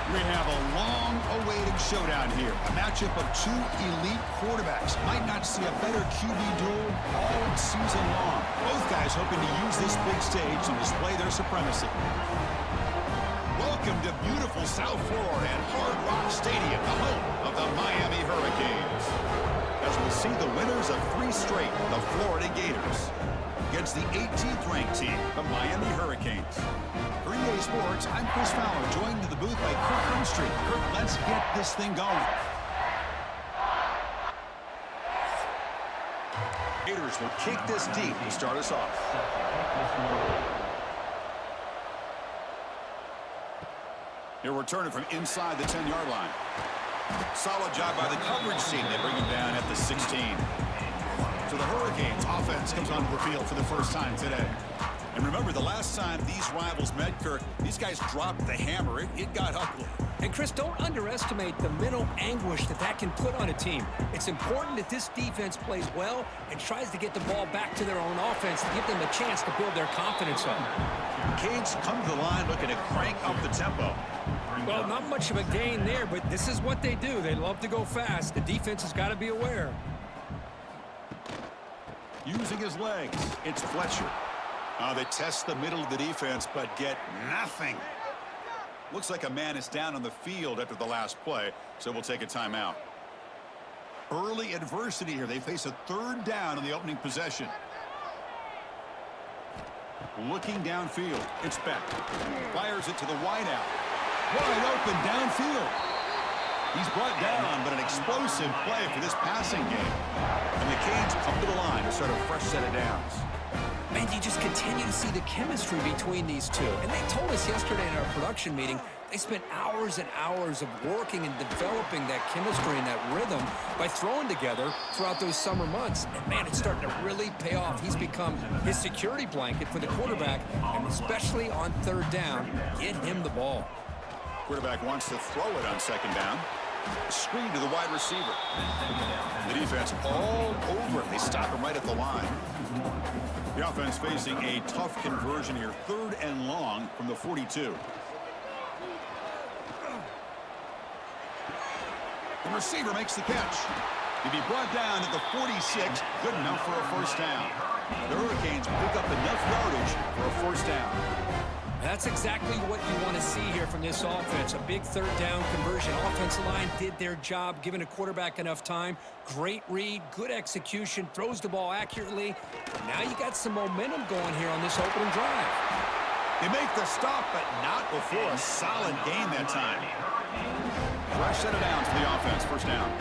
We have a long-awaited showdown here. A matchup of two elite quarterbacks. Might not see a better QB duel all season long. Both guys hoping to use this big stage to display their supremacy. Welcome to beautiful South Florida and Hard Rock Stadium, the home of the Miami Hurricanes. As we see the winners of 3 straight, the Florida Gators, against the 18th ranked team, the Miami Hurricanes. For EA Sports, I'm Chris Fowler, joined to the booth by Kirk Humstreet. Kirk, let's get this thing going. Gators will kick this deep to start us off. He'll return it from inside the 10-yard line. Solid job by the coverage team. They bring him down at the 16. So the Hurricanes offense comes onto the field for the first time today. And remember, the last time these rivals met, Kirk, these guys dropped the hammer. It got ugly. And, Chris, don't underestimate the mental anguish that can put on a team. It's important that this defense plays well and tries to get the ball back to their own offense to give them a chance to build their confidence up. Canes come to the line looking to crank up the tempo. Well, not much of a gain there, but this is what they do. They love to go fast. The defense has got to be aware. Using his legs, it's Fletcher. They test the middle of the defense, but get nothing. Looks like a man is down on the field after the last play, so we'll take a timeout. Early adversity here. They face a 3rd down in the opening possession. Looking downfield, it's Beck. Fires it to the wideout. Wide open downfield. He's brought down, but an explosive play for this passing game. And the Canes come to the line to start a fresh set of downs. And you just continue to see the chemistry between these two. And they told us yesterday in our production meeting, they spent hours and hours of working and developing that chemistry and that rhythm by throwing together throughout those summer months. And, man, it's starting to really pay off. He's become his security blanket for the quarterback, and especially on 3rd down, get him the ball. Quarterback wants to throw it on 2nd down. Screen to the wide receiver. The defense all over it. They stop him right at the line. The offense facing a tough conversion here. 3rd and long from the 42. The receiver makes the catch. He'll be brought down at the 46. Good enough for a 1st down. The Hurricanes pick up enough yardage for a 1st down. That's exactly what you want to see here from this offense. A big 3rd down conversion. Offensive line did their job, giving a quarterback enough time. Great read, good execution, throws the ball accurately. Now you got some momentum going here on this opening drive. They make the stop, but not before a solid gain that time. Fresh set of downs for the offense. 1st down.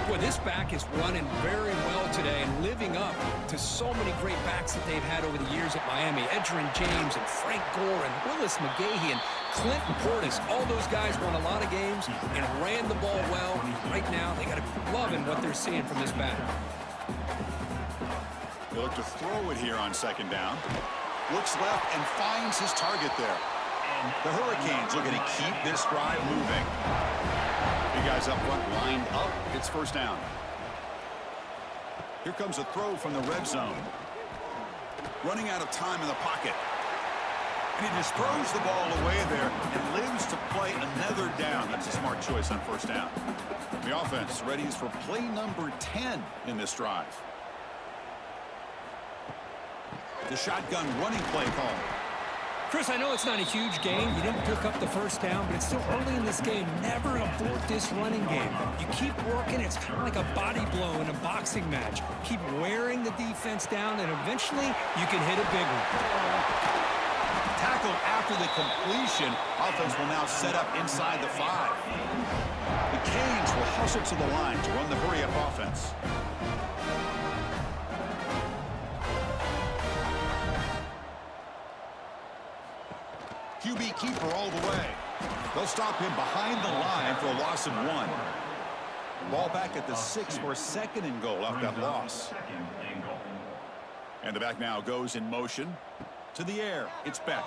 Boy, this back is running very well today and living up to so many great backs that they've had over the years at Miami. Edgerrin James and Frank Gore and Willis McGahee and Clinton Portis. All those guys won a lot of games and ran the ball well. Right now, they got to be loving what they're seeing from this back. They look to throw it here on 2nd down. Looks left and finds his target there. The Hurricanes looking to keep this drive moving. You guys up front lined up. It's 1st down. Here comes a throw from the red zone. Running out of time in the pocket. And he just throws the ball away there and lives to play another down. That's a smart choice on 1st down. The offense readies for play number 10 in this drive. The shotgun running play call. Chris, I know it's not a huge gain. You didn't pick up the 1st down, but it's still early in this game. Never abort this running game. You keep working. It's kind of like a body blow in a boxing match. Keep wearing the defense down, and eventually you can hit a big one. Tackled after the completion. Offense will now set up inside the 5. The Canes will hustle to the line to run the hurry-up offense. QB keeper all the way. They'll stop him behind the line for a loss of 1. Ball back at the 6 for a 2nd and goal off that loss. And the back now goes in motion. To the air, it's Beck.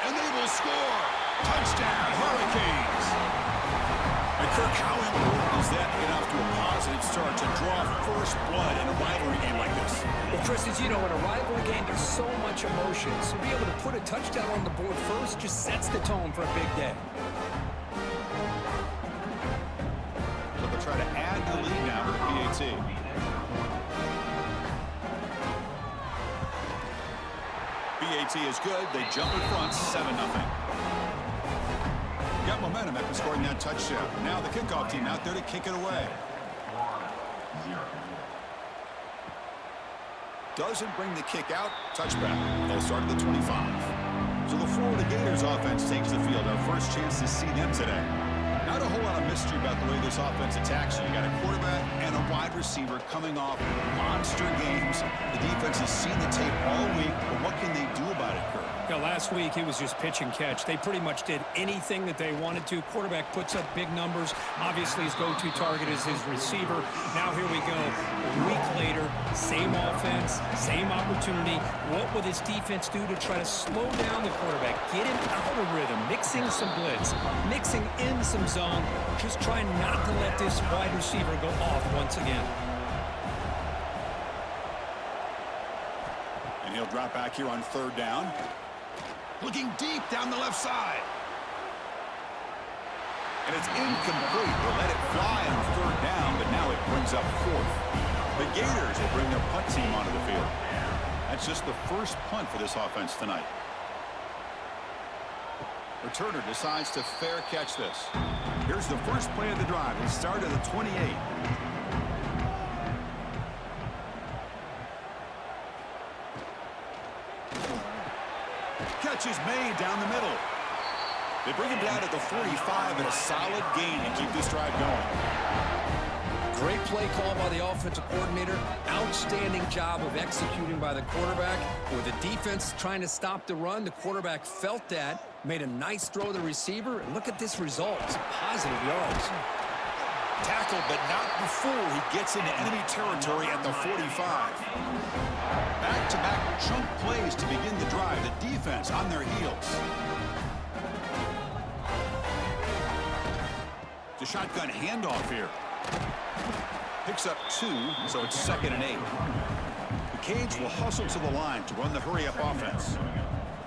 And they will score! Touchdown, Hurricanes! And Kirk, how important is that to get off to a positive start to draw first blood in a rivalry game like this? Well, Chris, as you know, in a rivalry game, there's so much emotion. So be able to put a touchdown on the board first just sets the tone for a big day. PAT. PAT is good. They jump in front, 7-0. Got momentum after scoring that touchdown. Now the kickoff team out there to kick it away. Doesn't bring the kick out. Touchback. They'll start at the 25. So the Florida Gators offense takes the field. Our first chance to see them today. Not a whole lot of mystery about the way this offense attacks you. You got a quarterback and a wide receiver coming off monster games. The defense has seen the tape all week, but what can they do about it, Kurt? Yeah, last week it was just pitch and catch. They pretty much did anything that they wanted to. Quarterback puts up big numbers. Obviously his go-to target is his receiver. Now here we go. A week later, same offense, same opportunity. What will this defense do to try to slow down the quarterback, get him out of rhythm, mixing some blitz, mixing in some zone, just trying not to let this wide receiver go off once again. And he'll drop back here on 3rd down. Looking deep down the left side. And it's incomplete. They'll let it fly on 3rd down, but now it brings up 4th. The Gators will bring their punt team onto the field. That's just the first punt for this offense tonight. Returner decides to fair catch this. Here's the first play of the drive. He started at the 28. Catch is made down the middle. They bring him down at the 45 and a solid gain to keep this drive going. Great play call by the offensive coordinator. Outstanding job of executing by the quarterback. With the defense trying to stop the run, the quarterback felt that, made a nice throw to the receiver, and look at this result. Some positive yards. Tackled, but not before he gets into enemy territory at the 45. Back-to-back chunk plays to begin the drive. The defense on their heels. The shotgun handoff here. Picks up 2, so it's 2nd and 8. The Canes will hustle to the line to run the hurry-up offense.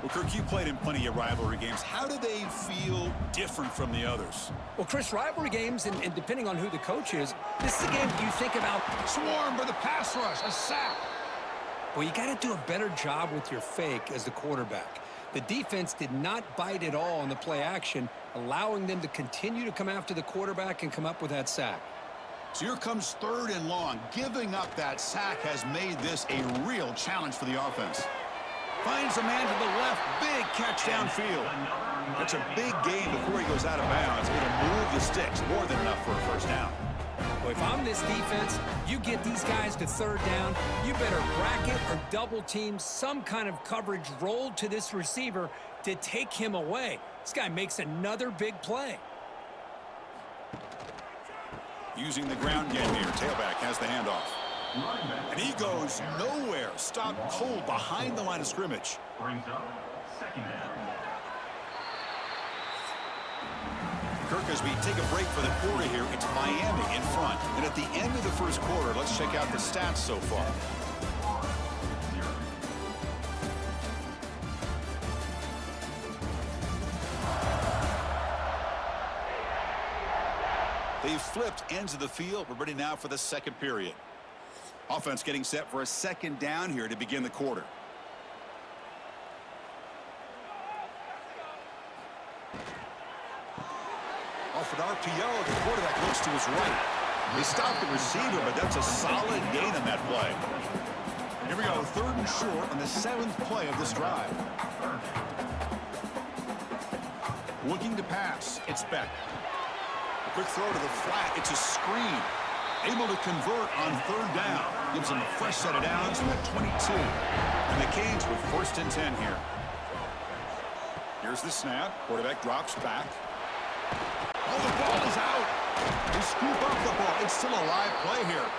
Well, Kirk, you played in plenty of rivalry games. How do they feel different from the others? Well, Chris, rivalry games, and depending on who the coach is, this is a game you think about. Swarm for the pass rush, a sack. Well, you got to do a better job with your fake as the quarterback. The defense did not bite at all on the play action, allowing them to continue to come after the quarterback and come up with that sack. So here comes 3rd and long. Giving up that sack has made this a real challenge for the offense. Finds a man to the left. Big catch downfield. That's a big gain before he goes out of bounds. It'll move the sticks. More than enough for a 1st down. Well, if I'm this defense, you get these guys to 3rd down, you better bracket or double team some kind of coverage rolled to this receiver to take him away. This guy makes another big play. Using the ground game here. Tailback has the handoff. And he goes nowhere. Stopped cold behind the line of scrimmage. Brings up 2nd down. Kirk, as we take a break for the quarter here, it's Miami in front. And at the end of the 1st quarter, let's check out the stats so far. They've flipped ends of the field. We're ready now for the 2nd period. Offense getting set for a 2nd down here to begin the quarter. Off an RPO, the quarterback looks to his right. They stopped the receiver, but that's a solid gain on that play. Here we go, 3rd and short on the 7th play of this drive. Looking to pass, it's Beck. A quick throw to the flat, it's a screen. Able to convert on 3rd down. Gives them a fresh set of downs from the 22. And the Canes with 1st and 10 here. Here's the snap. Quarterback drops back. Oh, the ball is out. They scoop up the ball. It's still a live play here.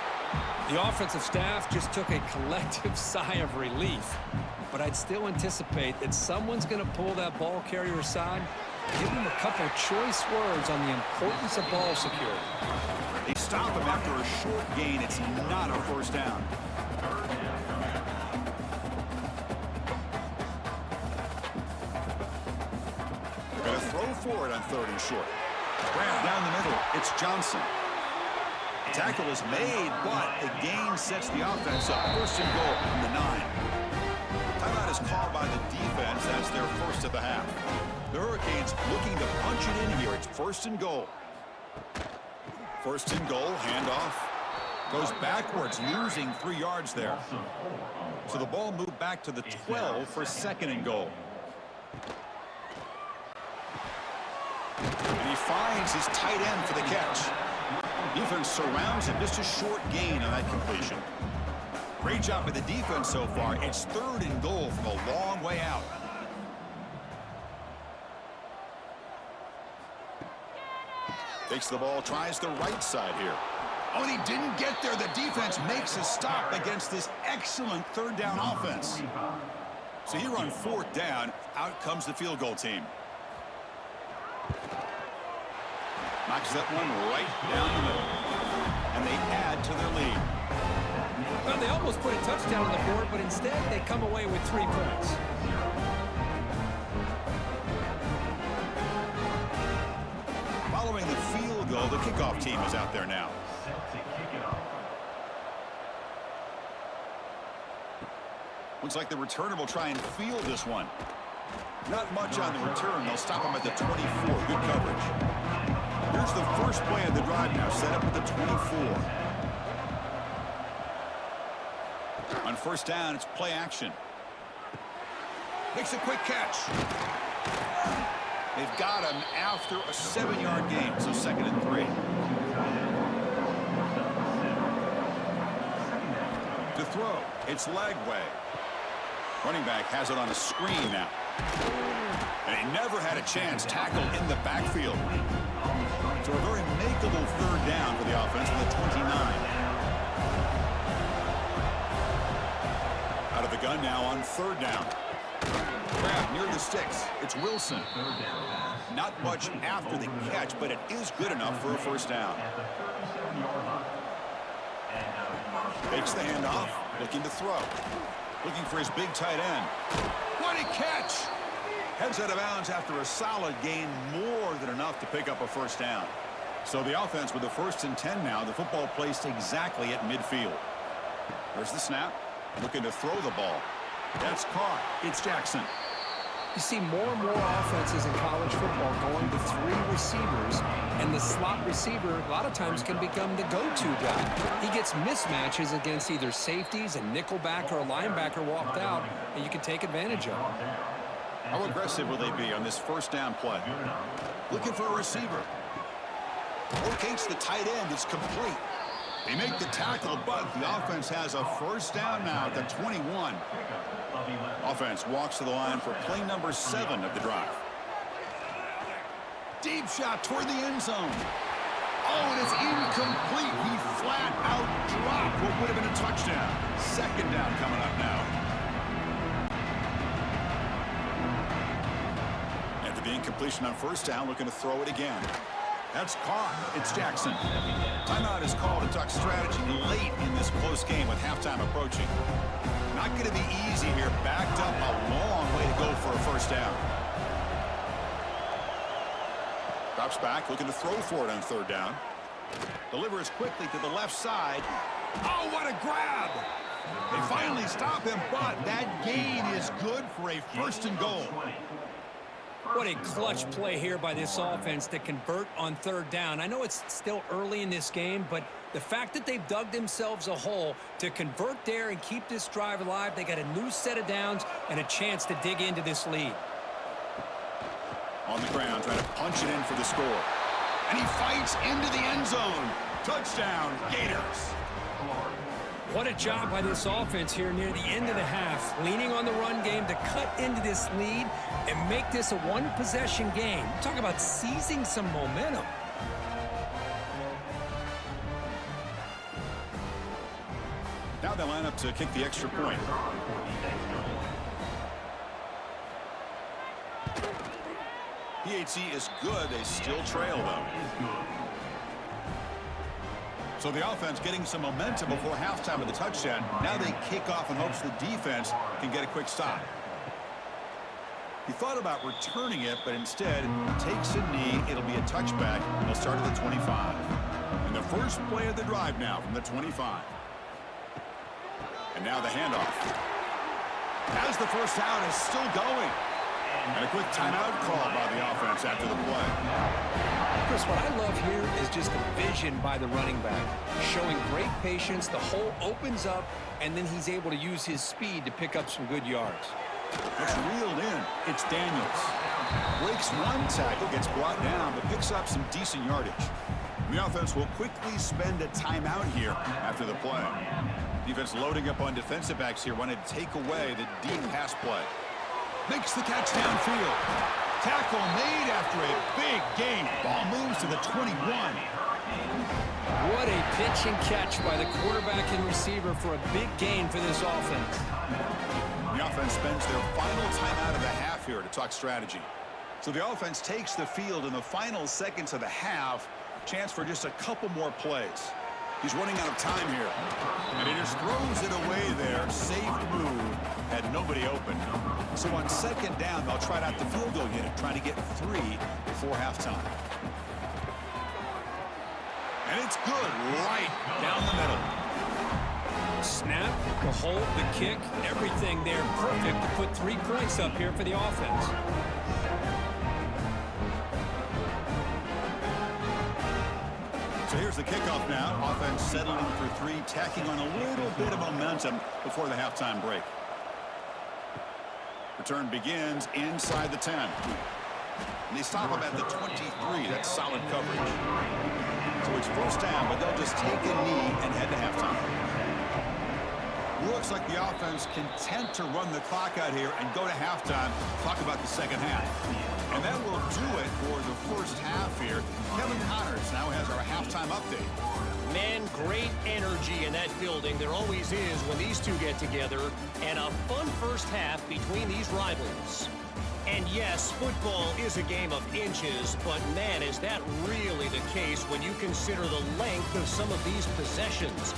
The offensive staff just took a collective sigh of relief. But I'd still anticipate that someone's going to pull that ball carrier aside, give him a couple of choice words on the importance of ball security. They stop him after a short gain. It's not a 1st down. They're going to throw for it on 3rd and short. Grab down the middle. It's Johnson. Tackle is made, but the gain sets the offense up. First and goal from the 9. Timeout is called by the defense as their first of the half. The Hurricanes looking to punch it in here. It's first and goal. First and goal, handoff. Goes backwards, losing 3 yards there. So the ball moved back to the 12 for second and goal. And he finds his tight end for the catch. Defense surrounds him. Just a short gain on that completion. Great job by the defense so far. It's third and goal from a long way out. Takes the ball, tries the right side here. Oh, and he didn't get there. The defense makes a stop against this excellent third down offense. So he runs fourth down. Out comes the field goal team. Knocks that one right down the middle. And they add to their lead. Well, they almost put a touchdown on the board, but instead they come away with 3 points. Following the field goal, the kickoff team is out there now. Looks like the returner will try and field this one. Not much on the return. They'll stop him at the 24. Good coverage. Here's the first play of the drive now, set up at the 24. On first down, it's play action. Makes a quick catch. They've got him after a 7-yard gain, so second and 3. To throw, it's Lagway. Running back has it on a screen now. And he never had a chance tackled in the backfield. So a very makeable third down for the offense with a 29. Out of the gun now on third down. Grab near the sticks. It's Wilson. Not much after the catch, but it is good enough for a first down. Takes the handoff, looking to throw. Looking for his big tight end. What a catch! Heads out of bounds after a solid gain, more than enough to pick up a first down. So the offense with the first and 10 now, the football placed exactly at midfield. There's the snap, looking to throw the ball. That's caught. It's Jackson. You see more and more offenses in college football going to 3 receivers, and the slot receiver a lot of times can become the go-to guy. He gets mismatches against either safeties, a nickelbacker, or a linebacker walked out, and you can take advantage of it. How aggressive will they be on this first down play? Looking for a receiver. Locates the tight end. It's complete. They make the tackle, but the offense has a first down now at the 21. Offense walks to the line for play number 7 of the drive. Deep shot toward the end zone. Oh, and it's incomplete. He flat out dropped what would have been a touchdown. Second down coming up now. After the incompletion on first down, looking to throw it again. That's caught. It's Jackson. Timeout is called. A Duck strategy late in this close game with halftime approaching. Not going to be easy here. Backed up a long way to go for a first down. Drops back, looking to throw for it on third down. Delivers quickly to the left side. Oh, what a grab! They finally stop him, but that gain is good for a first and goal. What a clutch play here by this offense to convert on third down. I know it's still early in this game, but the fact that they've dug themselves a hole to convert there and keep this drive alive, they got a new set of downs and a chance to dig into this lead. On the ground, trying to punch it in for the score. And he fights into the end zone. Touchdown, Gators. What a job by this offense here near the end of the half, leaning on the run game to cut into this lead and make this a one-possession game. Talk about seizing some momentum. Now they line up to kick the extra point. PHC is good. They still trail, though. So the offense getting some momentum before halftime of the touchdown. Now they kick off in hopes the defense can get a quick stop. He thought about returning it, but instead takes a knee. It'll be a touchback. They'll start at the 25. And the first play of the drive now from the 25. And now the handoff. As the first down is still going. And a quick timeout called by the offense after the play. Chris, what I love here is just the vision by the running back. Showing great patience, the hole opens up, and then he's able to use his speed to pick up some good yards. It's reeled in. It's Daniels. Breaks one tackle, gets brought down, but picks up some decent yardage. The offense will quickly spend a timeout here after the play. Defense loading up on defensive backs here, wanted to take away the deep pass play. Makes the catch downfield. Tackle made after a big gain. Ball moves to the 21. What a pitch and catch by the quarterback and receiver for a big gain for this offense. The offense spends their final timeout of the half here to talk strategy. So the offense takes the field in the final seconds of the half. Chance for just a couple more plays. He's running out of time here. And he just throws it away there. Safe move. Had nobody open. So on second down, they'll try out the field goal unit, trying to get 3 before halftime. And it's good right down the middle. Snap, the hold, the kick, everything there perfect to put 3 points up here for the offense. So here's the kickoff now. Offense settling for 3, tacking on a little bit of momentum before the halftime break. Return begins inside the 10. And they stop him at the 23. That's solid coverage. So it's first down, but they'll just take a knee and head to halftime. Looks like the offense content to run the clock out here and go to halftime. Talk about the second half. And that will do it for the first half here. Kevin Connors now has our halftime update. Man, great energy in that building. There always is when these two get together. And a fun first half between these rivals. And yes, football is a game of inches, but man, is that really the case when you consider the length of some of these possessions.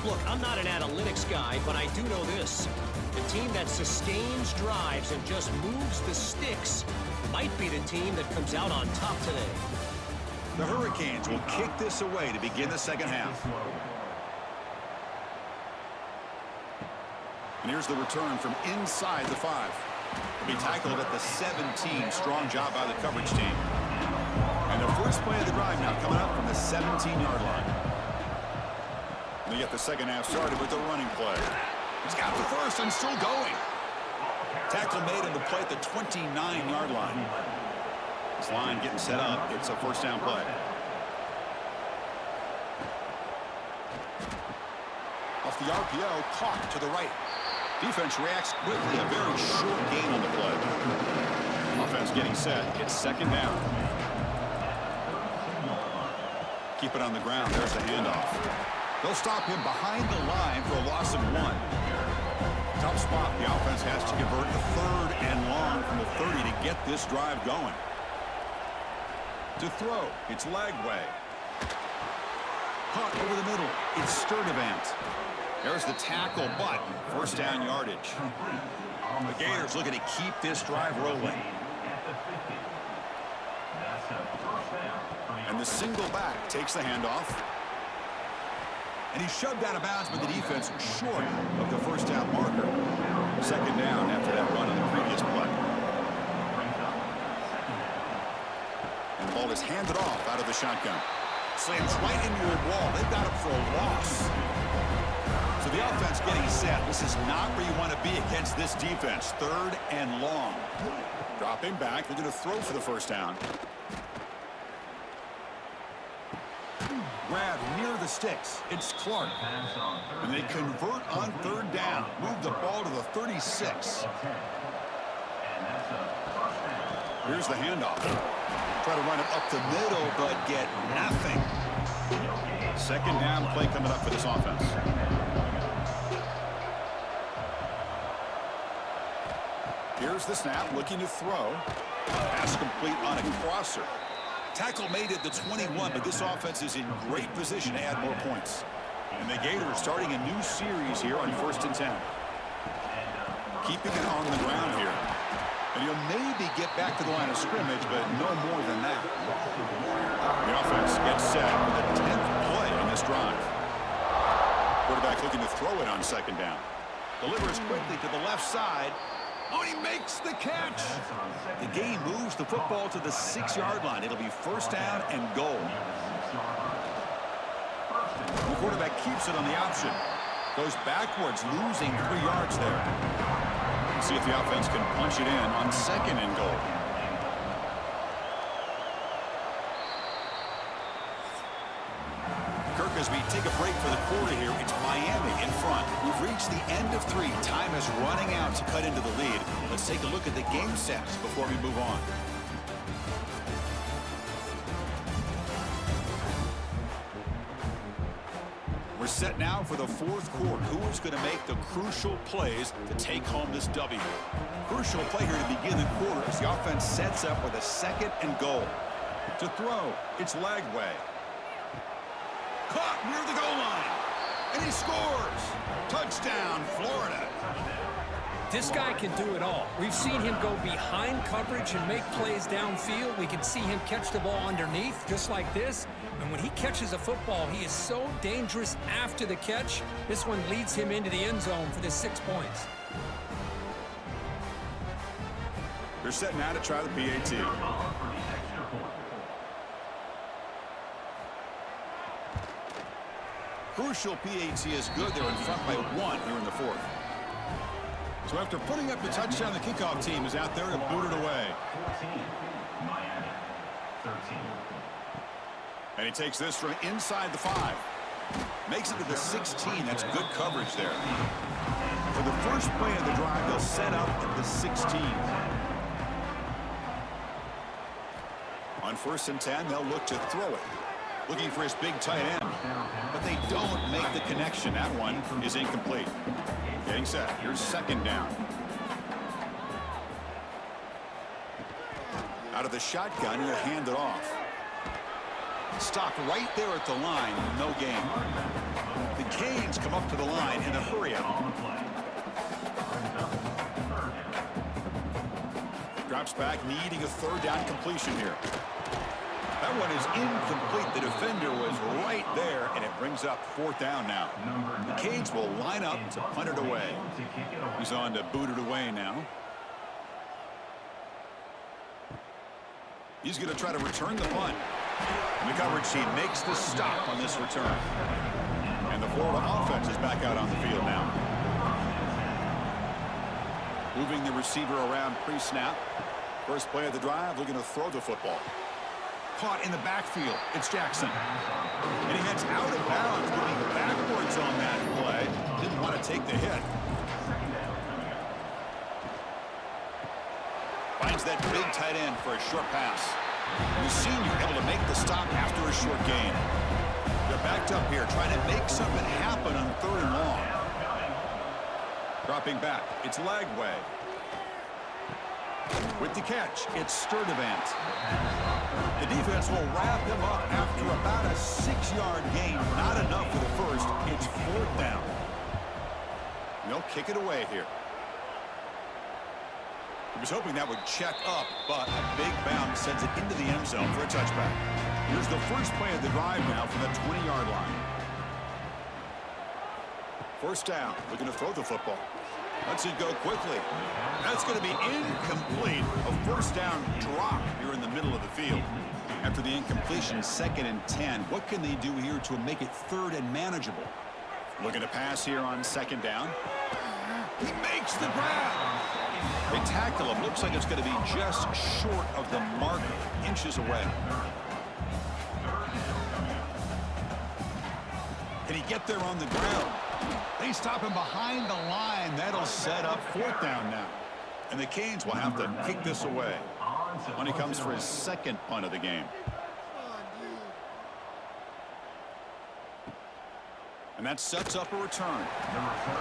Look, I'm not an analytics guy, but I do know this. The team that sustains drives and just moves the sticks might be the team that comes out on top today. The Hurricanes will kick this away to begin the second half. And here's the return from inside the 5. He'll be tackled at the 17. Strong job by the coverage team. And the first play of the drive now coming up from the 17-yard line. They get the second half started with the running play. He's got the first and still going. Tackle made on the play at the 29-yard line. This line getting set up. It's a first down play. Off the RPO, caught to the right. Defense reacts quickly. A very short gain on the play. Offense getting set. It's second down. Keep it on the ground. There's the handoff. They'll stop him behind the line for a loss of 1. Tough spot. The offense has to convert the 3rd and long from the 30 to get this drive going. To throw, it's Lagway. Caught over the middle. It's Sturdivant. There's the tackle, but first down yardage. The Gators looking to keep this drive rolling. And the single back takes the handoff. And he's shoved out of bounds by the defense short of the first down marker. Second down after that run on the previous play. And the ball is handed off out of the shotgun. Slams right into your wall. They've got him for a loss. So the offense getting set. This is not where you want to be against this defense. 3rd and long. Dropping back. They're going to throw for the first down. Grab near the sticks. It's Clark. And they convert on 3rd down. Move the ball to the 36. Here's the handoff. Try to run it up the middle, but get nothing. Second down play coming up for this offense. Here's the snap, looking to throw. Pass complete on a crosser. Tackle made at the 21, but this offense is in great position to add more points. And the Gators starting a new series here on 1st and 10. Keeping it on the ground here. And he'll maybe get back to the line of scrimmage, but no more than that. The offense gets set for the 10th this drive. Quarterback looking to throw it on second down. Delivers quickly to the left side. Oh, he makes the catch. The game moves the football to the 6-yard line. It'll be first down and goal. The quarterback keeps it on the option. Goes backwards, losing 3 yards there. See if the offense can punch it in on second and goal. Kirk, as we take a break for the quarter here, it's Miami in front. We've reached the end of 3. Time is running out to cut into the lead. Let's take a look at the game stats before we move on. We're set now for the 4th quarter. Who is going to make the crucial plays to take home this W? Crucial play here to begin the quarter as the offense sets up with a second and goal. To throw, it's Lagway. Caught near the goal line. And he scores. Touchdown, Florida. This guy can do it all. We've seen him go behind coverage and make plays downfield. We can see him catch the ball underneath just like this. And when he catches a football, he is so dangerous after the catch. This one leads him into the end zone for the 6 points. They're set now to try the PAT. Crucial PAT is good. They're in front by 1 here in the 4th. So after putting up the touchdown, the kickoff team is out there to boot it away. 14, Miami, 13. And he takes this from inside the 5. Makes it to the 16. That's good coverage there. For the first play of the drive, they'll set up at the 16. On 1st and 10, they'll look to throw it. Looking for his big tight end. But they don't make the connection. That one is incomplete. Getting set. Here's second down. Out of the shotgun, he'll hand it off. Stopped right there at the line. No gain. The Canes come up to the line in a hurry out. Drops back, needing a 3rd down completion here. That one is incomplete. The defender was right there, and it brings up 4th down now. The Canes will line up to punt it away. He's on to boot it away now. He's going to try to return the punt. And the coverage team makes the stop on this return. And the Florida offense is back out on the field now. Moving the receiver around pre-snap. First play of the drive, looking to throw the football. Caught in the backfield. It's Jackson. And he heads out of bounds, moving backwards on that play. Didn't want to take the hit. Finds that big tight end for a short pass. The senior able to make the stop after a short gain. They're backed up here, trying to make something happen on 3rd and long. Dropping back, it's Lagway. With the catch, it's Sturdivant. The defense will wrap him up after about a 6-yard gain. Not enough for the first. It's 4th down. They'll kick it away here. He was hoping that would check up, but a big bounce sends it into the end zone for a touchback. Here's the first play of the drive now from the 20-yard line. First down, looking to throw the football. Lets it go quickly. That's going to be incomplete. A first down drop here in the middle of the field. After the incompletion, 2nd and 10. What can they do here to make it 3rd and manageable? Looking to pass here on 2nd down. He makes the grab. They tackle him. Looks like it's going to be just short of the marker, inches away. Can he get there on the ground? They stop him behind the line. That'll set up 4th down now. And the Canes will have to kick this away. When he comes for his 2nd punt of the game. And that sets up a return.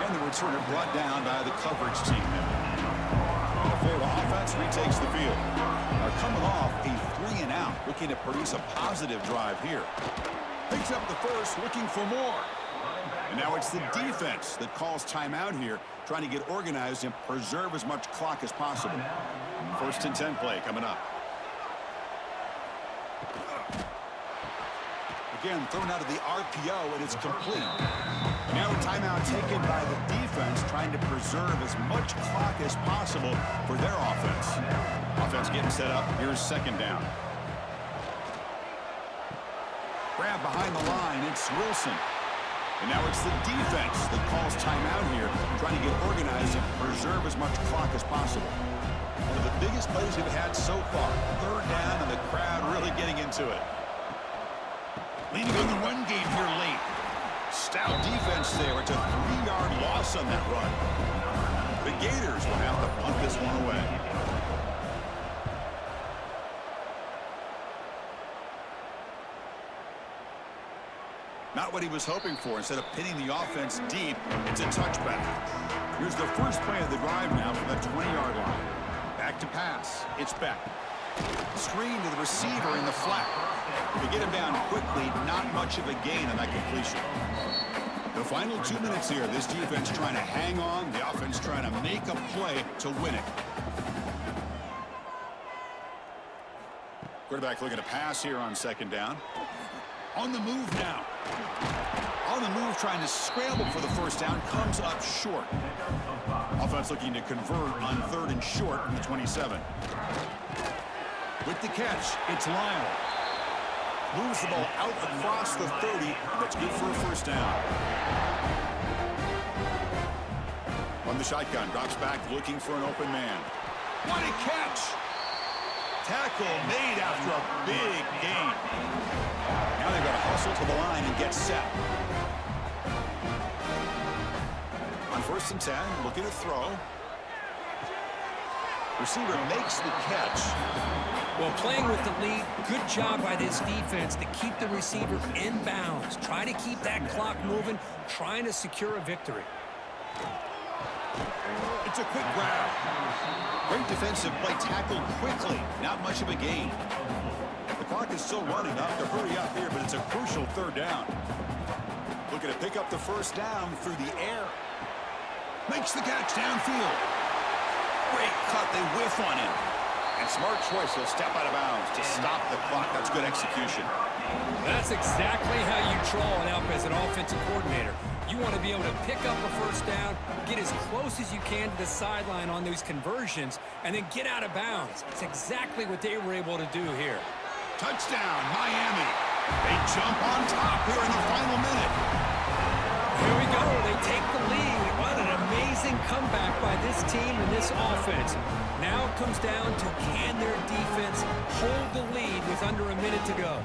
And the returner brought down by the coverage team now. The Florida offense retakes the field. Are coming off a 3-and-out, looking to produce a positive drive here. Picks up the first, looking for more. And now it's the defense that calls timeout here, trying to get organized and preserve as much clock as possible. 1st and 10 play coming up. The again, thrown out of the RPO, and it's complete. And now a timeout taken by the defense, trying to preserve as much clock as possible for their offense. Offense getting set up. Here's second down. Grab behind the line. It's Wilson. And now it's the defense that calls timeout here, trying to get organized and preserve as much clock as possible. One of the biggest plays we've had so far. Third down, and the crowd really getting into it. Leaning on the run game here late. Stout defense there. It's a 3-yard loss on that run. The Gators will have to punt this one away. Not what he was hoping for. Instead of pinning the offense deep, it's a touchback. Here's the first play of the drive now from the 20-yard line. Back to pass. It's back. Screen to the receiver in the flat. To get him down quickly, not much of a gain on that completion. The final 2 minutes here, this defense trying to hang on, the offense trying to make a play to win it. Quarterback looking to pass here on second down. On the move now. On the move, trying to scramble for the first down, comes up short. Offense looking to convert on third and short from the 27. With the catch, it's Lyle. Moves the ball out across the 30. That's good for a first down. On the shotgun, drops back looking for an open man. What a catch! Tackle made after a big gain. Now they've got to hustle to the line and get set. On first and 10, looking to throw. Receiver makes the catch. Well, playing with the lead, good job by this defense to keep the receiver in bounds. Try to keep that clock moving, trying to secure a victory. It's a quick grab. Great defensive play, tackled quickly. Not much of a gain. The clock is still running, up to hurry up here, but it's a crucial third down. Looking to pick up the first down through the air. Makes the catch downfield. Great cut, they whiff on him. And smart choice, he'll step out of bounds to stop the clock. That's good execution. That's exactly how you draw it up as an offensive coordinator. You want to be able to pick up a first down, get as close as you can to the sideline on those conversions, and then get out of bounds. It's exactly what they were able to do here. Touchdown, Miami. They jump on top here in the final minute. Here we go. They take the lead. What an amazing comeback by this team and this offense. Now it comes down to can their defense hold the lead with under a minute to go.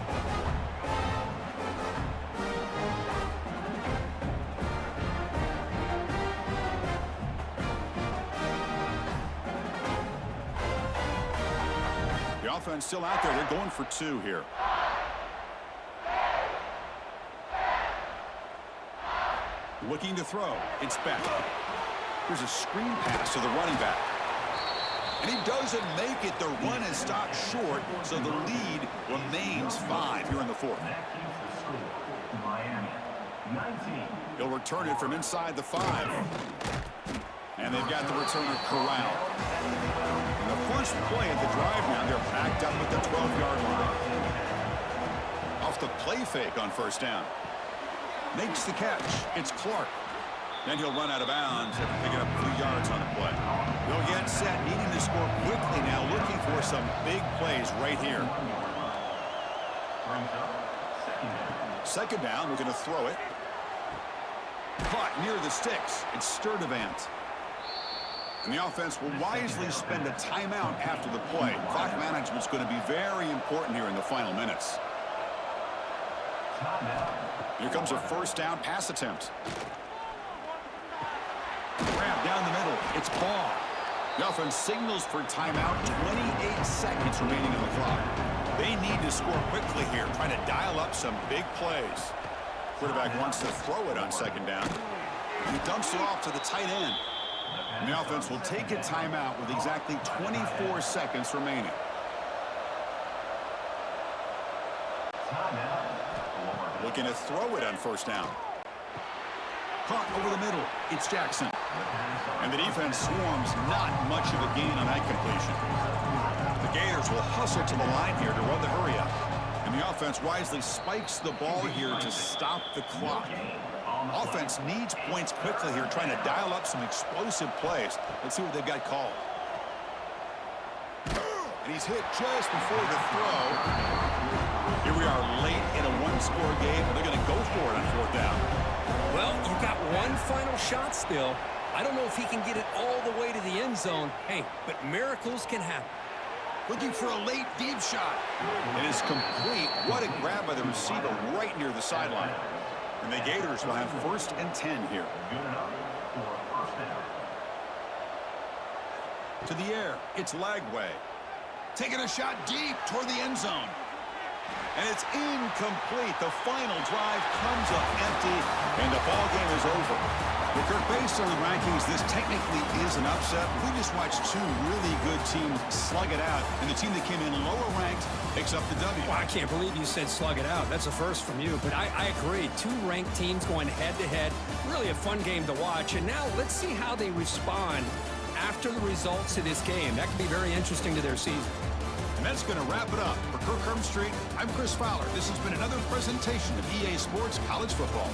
The offense still out there. They're going for two here. Looking to throw. It's back. Here's a screen pass to the running back. And he doesn't make it. The run is stopped short, so the lead remains 5 here in the fourth. Miami, 19. He'll return it from inside the 5. And they've got the returner corralled. And the first play of the drive now, they're backed up at the 12-yard line. Off the play fake on first down. Makes the catch. It's Clark. Then he'll run out of bounds after picking up a few yards on the play. They'll get set, needing to score quickly now, looking for some big plays right here. Second down, we're going to throw it. Caught near the sticks. It's Sturdivant. And the offense will wisely spend a timeout after the play. Clock management's going to be very important here in the final minutes. Here comes a first down pass attempt. Grab down the middle. It's Paul. The offense signals for timeout. 28 seconds remaining on the clock. They need to score quickly here, trying to dial up some big plays. Quarterback wants to throw it on second down. He dumps it off to the tight end. And the offense will take a timeout with exactly 24 seconds remaining. Looking to throw it on first down. Caught over the middle. It's Jackson. And the defense swarms, not much of a gain on that completion. The Gators will hustle to the line here to run the hurry up. And the And the offense wisely spikes the ball here to stop the clock. Offense needs points quickly here, trying to dial up some explosive plays. Let's see what they've got called. And he's hit just before the throw. Here we are late in a one-score game, and they're going to go for it on fourth down. Well, you've got one final shot still. I don't know if he can get it all the way to the end zone. Hey, but miracles can happen. Looking for a late deep shot. It is complete. What a grab by the receiver right near the sideline. And the Gators will have 1st and 10 here. Good enough for a first down. To the air, it's Lagway. Taking a shot deep toward the end zone. And it's incomplete. The final drive comes up empty, and the ball game is over. Well, Kirk, based on the rankings, this technically is an upset. We just watched two really good teams slug it out, and the team that came in lower ranked picks up the W. Well, I can't believe you said slug it out. That's a first from you. But I agree. Two ranked teams going head-to-head. Really a fun game to watch. And now let's see how they respond after the results of this game. That could be very interesting to their season. And that's going to wrap it up. For Kirk Street, I'm Chris Fowler. This has been another presentation of EA Sports College Football.